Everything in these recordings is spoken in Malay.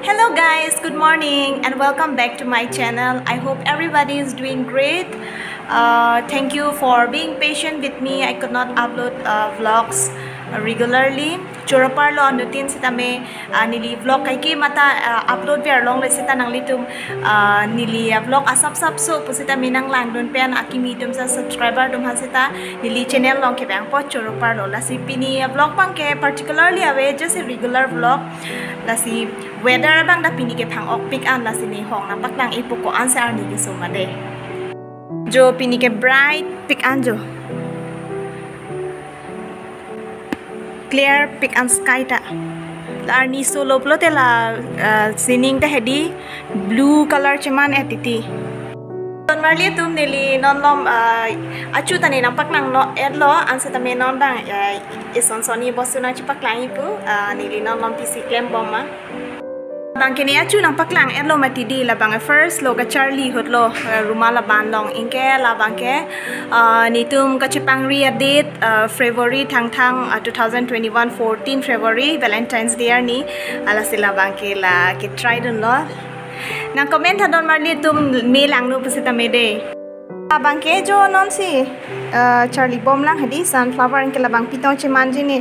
Hello guys, good morning and welcome back to my channel. I hope everybody is doing great. Thank you for being patient with me. I could not upload vlogs regularly. Churaparlo anutin sita me nili vlog kay ki mata upload ver long le sita nang litum nili vlog asap so pusita minang lang don pen akimi tum sa subscriber dum hasita nili channel long ke bang po churaparlo la si pini vlog pang ke particularly away just a regular vlog la si weather bang da pini ke phang ok pick an la si ni hong na paklang ipoko answer ni ki sumade jo pini ke bright pick an jo clear pick and sky ta lar ni solo plote la sining ta hedi blue color chaman etiti ton marli tum nili non lom achu tani nampak nang no edlo ansa tame non bang ison soni bosuna chipak lai pu nili non lom pc claim bomma bang kini achu nampak lang edlo matidi la bang first loga charlie hotlo rumah la bandong inke la bang ke nitum kachipang re-update February thang 2021 14 February Valentine's Day ni ala sila bang ke la ke try don lo na comment hadon marli tum me lang no pusita mede bang ke jo non si Charlie bom lang hadi sunflower inke la bang pitong chimanji ni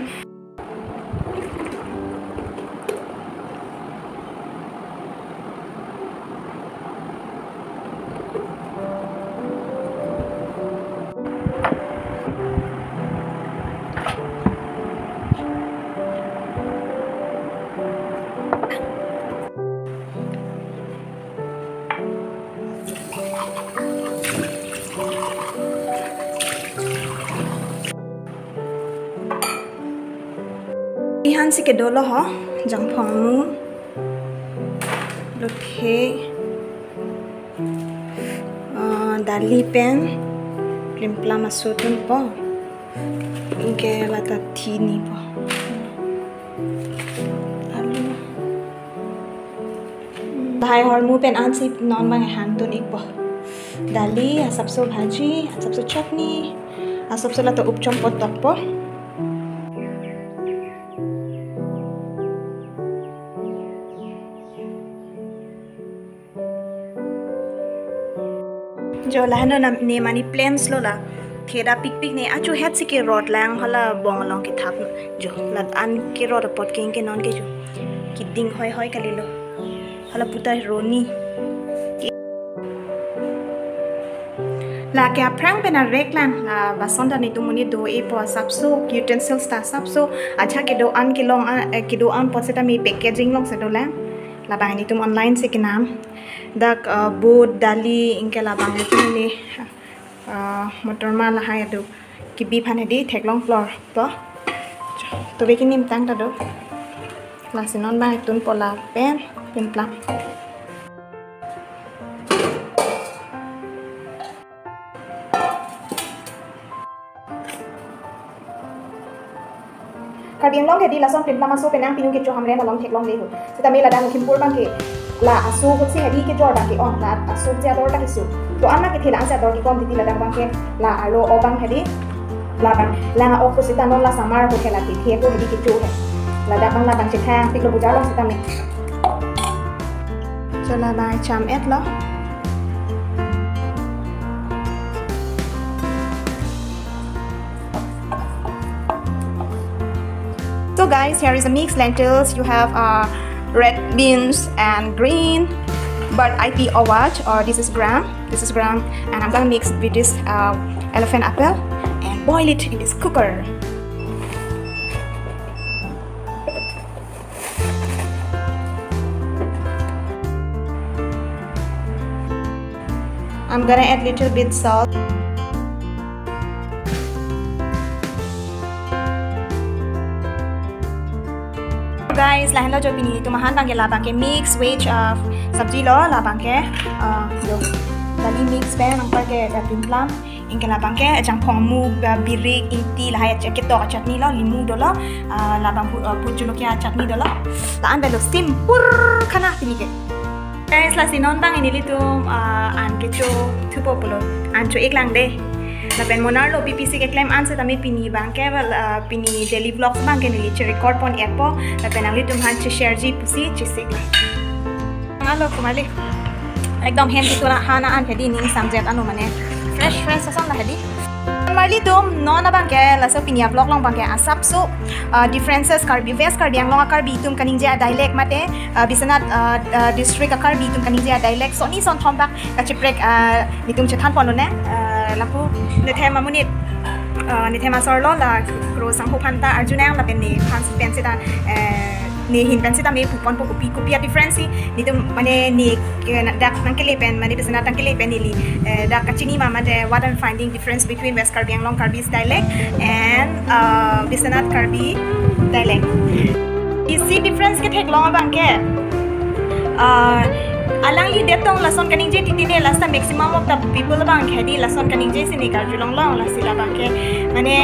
ihan si kedolo ho jang phangmu lothe dali pen plimpla masutun po inke lata thini po alu bhai hormu pen ansi non bang hantun ikpo dali asapso bhaji asapso chutney asapso lata upchom potok po जो लहनो ने मानी प्लेन्स लो ला थेरा pick pick ने आचु हेड से के road Lang हला बोंग लोंग के थाप जो लत अन के रोड पट के इनके नॉन के जो किडिंग होय होय कली लो हला पुता रोनी ला के अप्रंग पेना रेक लैंग ला बसंदा ने तुमनी दो ए पो सबसो यूटेंसिल्स ता सबसो अच्छा के दो अन के दो अन पोसेटा मी पैकेजिंग लोंग से दो लैंग ला बांग नि तुम ऑनलाइन से के नाम dak bud dali ingke labang itu ni motor malah hai adu kibi phane di theklong floor to to bekin nim tang ta do lasinon ba tun pola pen plam kadiang long ke di lason plam masuk penang pinung ke cho hamre na long theklong le hu sita me ladang khimpur bang ke la asu kutsi hadi ke jorda ke on la asu ja dorda ke su to anna ke thila ansa dor ki kon titi la dang bang ke la aro obang hadi la bang la na opposite non la samar ko ke la ti the ko hadi ke chu he la bang che thang tik lo buja lo sita me cho la bai cham et lo so guys, here is a mixed lentils. You have red beans and green, but IP owach or this is gram, and I'm gonna mix with this elephant apple and boil it in this cooker. I'm gonna add little bit salt. Guys, lahan lo jo pini tumahan bang ke labang ke mix veg sabji lo labang ke yo dali mix pe nang par ke plam inke labang ke jang phongmu birik inti la ya ke to chutney lo limu do lo labang pujulokia chutney do lo la an lo sim pur khana pini ke guys la sinon bang ini litum an ke cho thupo polo an cho ek lang de na pen monar lo PPC ke claim answer tami pini bang ke pini daily vlogs bang ke ni record pon app po na pen ang litum han share ji pusi chisik Halo kembali. Ekdom handy tu lah hana an hedi ni samjet anu mane fresh asan lah hedi. Normally dom non abang ke la so pinia vlog long bang ke asap so differences karbi west karbi yang long karbi tum kaning je dialect mate bisanat district karbi tum kaning je dialect so ni son thombak kachiprek ni tum chethan pon ne lapu ne thema munit ni thema sorlo la kro sangho phanta arjunang la pen ni phans pen sita ni hin pen sita me phupon po kopi difference ni tum mane ni dak nangkele pen mane bisanat nangkele pen ni dak kachini mama de what I'm finding difference between west karbi yang long karbi's dialect and bisanat karbi dialect you see difference ke thek long bang ke alang li detong lason kaning je titine last time maximum of the people bang khedi lason kaning je sini kar julong long la sila bang ke mane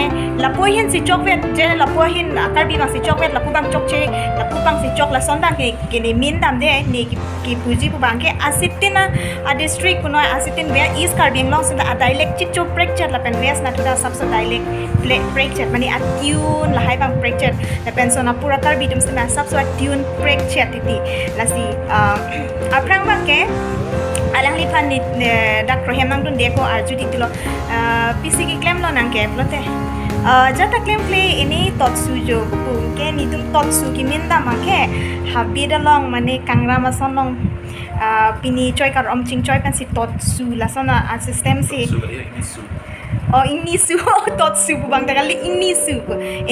lapo hin si chokvet je lapo hin karbi bang si chokvet lapo bang chokche lapo bang si chok lason bang ke ni min dam de ni ki puji bu bang ke asitina a district kuno asitin where east karbi long so a dialect chik chok break chat la pen west na tuda subso dialect break chat mane a tune la hai bang break chat la pen so na pura karbi dum sa subso a tune break chat titi la si aprang bang ke alang lipan ni dak prohem nang tun deko arju ditilo pisi ki claim lo nang ke plote jata claim play ini tot sujo bu ke ni tum tot su ki minda make habi dalong mane kangra masonong pini choi kar om ching choi pan si tot su la sona system si oh ini su tot su bang takali ini su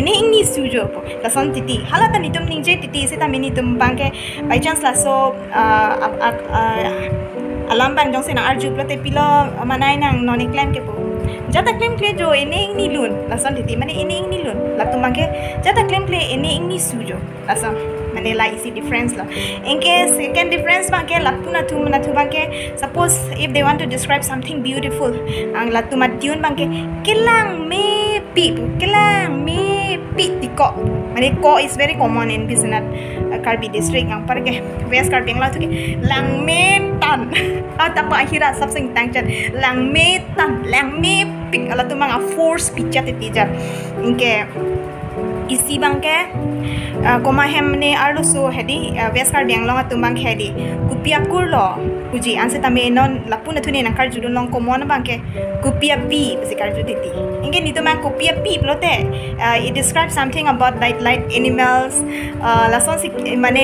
ini sujo la son titi halata ni tum ningje titi se ta mini tum bang ke by chance la so alam bang jong se na arju plote pilo manai nang noni claim ke po jata claim play jo ini lun la son titi mane ini lun la tum bang ke jata claim play ini sujo la son mane la isi difference la enke second difference bang ke la puna tu bang ke suppose if they want to describe something beautiful ang la tu tune bang ke kilang me pi tiko mane ko is very common in Bisanat Karbi district ang parke west karbi ang la tu ke lang me tan tapa akhira sabsing tangchan lang me pik ala tu mga force pichat tijar enke isi bang ke koma hem ne arlo so hedi west karbi ang long atumbang hedi kupia kurlo kuji anse tame non lapuna thune nang karju long komon bang ke kupia pi basi karju diti inge ni to mang kupia pi plote it describes something about light animals lason si mane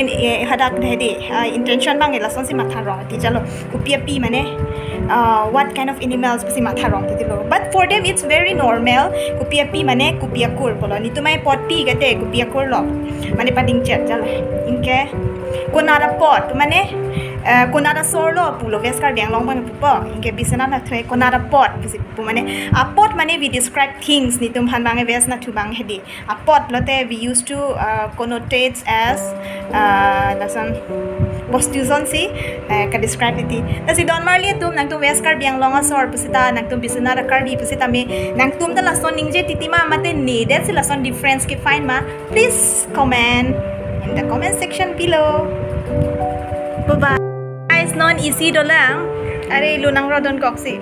hadak hedi intention bang lason si matha ro ti jalo kupia pi mane what kind of animals basi matha ro ti lo but for them it's very normal kupia pi mane kupia kur bolo ni to mai pot pi gate kupia kur lo mane pading chat jalo inge konara pot mane konara sorlo pulo west karbi ang long ban pupo inge Bisanat na thre konara pot bisi pu mane a pot mane we describe things ni tum han bang west na thu bang hedi a pot lote we used to connotates as lasan postuzon si ka describe iti tasi don marli tum nang tum west karbi ang long sor pusita nang tum Bisanat karbi pusita me nang tum da lason ningje titima mate needed si lason difference ki find ma please comment in the comment section below. Bye bye. Guys, non isi dolang. Are lunang rodon koksi.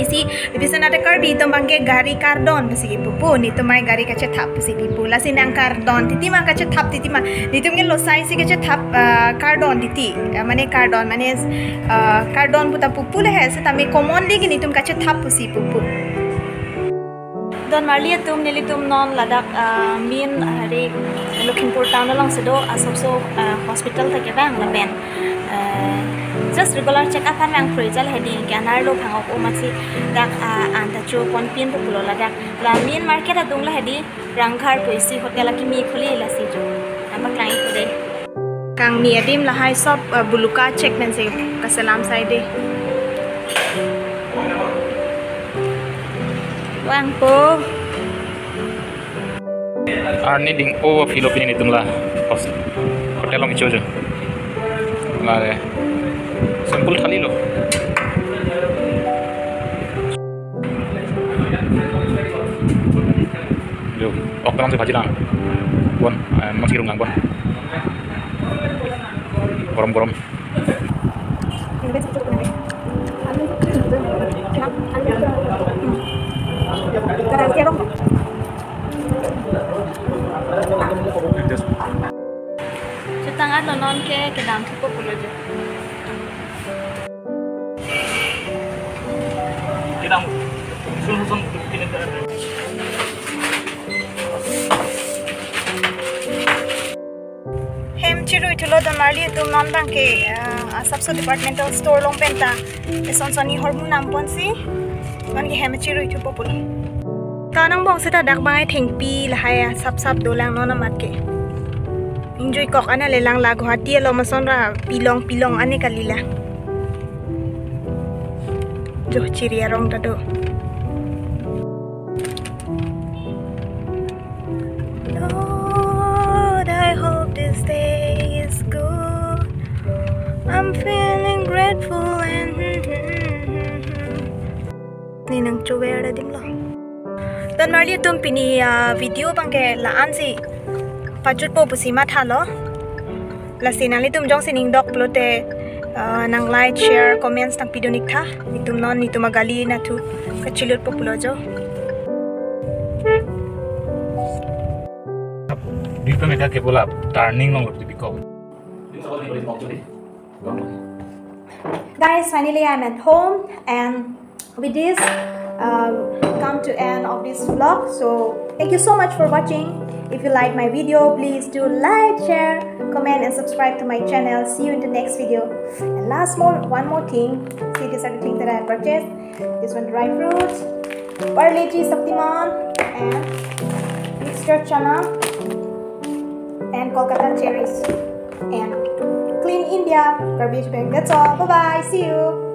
Isi Bisanat karbi to bangke gari kardon basi pupu ni to mai gari kache thap basi pipu la sinang kardon titima kache thap titima nitum ke losai si kache thap kardon titi mane kardon mane kardon puta pupu le hai se tami commonly ki nitum kache thap basi pupu don marli tum neli tum non ladak min hari Lakhimpur town along sedo asopso hospital ta ke bang la pen just regular check up ang frejal hedi ganar lo phangok o masi dak anta chu pon pin pulo la dak la min market adung la hedi rangkhar poisi hotel ki mi khuli la si jo ama klai pore kang mi adim la hai sop buluka check men se kasalam side wang po Arni ding over Philippine ni tumla hotel long chojo la re simple thali lo yo okram se bhaji na bon masih rungang bon gorom sangat non ke kedang cukup pulau je. Kedang sun pilih Hem chiru itulo dan marli tu non bang ke sabso departmental store long penta eson soni hormon nampon si man ke hem chiru itu popul kanang bong seta dak bangai thengpi lahaya sap dolang non amat ke enjoy kok ana lelang la Guwahati lo mason ra pilong ane kalila jo chiria rong tado this day is good. I'm feeling grateful and ninang chuwer dim lo. Dan marli tum pini video bangke laan si pajut po pusima thalo. La sinali tum jong sining dok plote nang like share comments tang video nikha itum non nitum magali na tu kachilut po pulojo. Dito mereka ke bola turning long to become. Guys, finally I'm at home and with this come to end of this vlog. So thank you so much for watching. If you like my video, please do like, share, comment and subscribe to my channel. See you in the next video. And one more thing. See, these are the things that I purchased. This one dry fruits, Parle-G Shaktiman and mixture chana and Kolkata cherries and Clean India garbage bag. That's all. Bye bye. See you.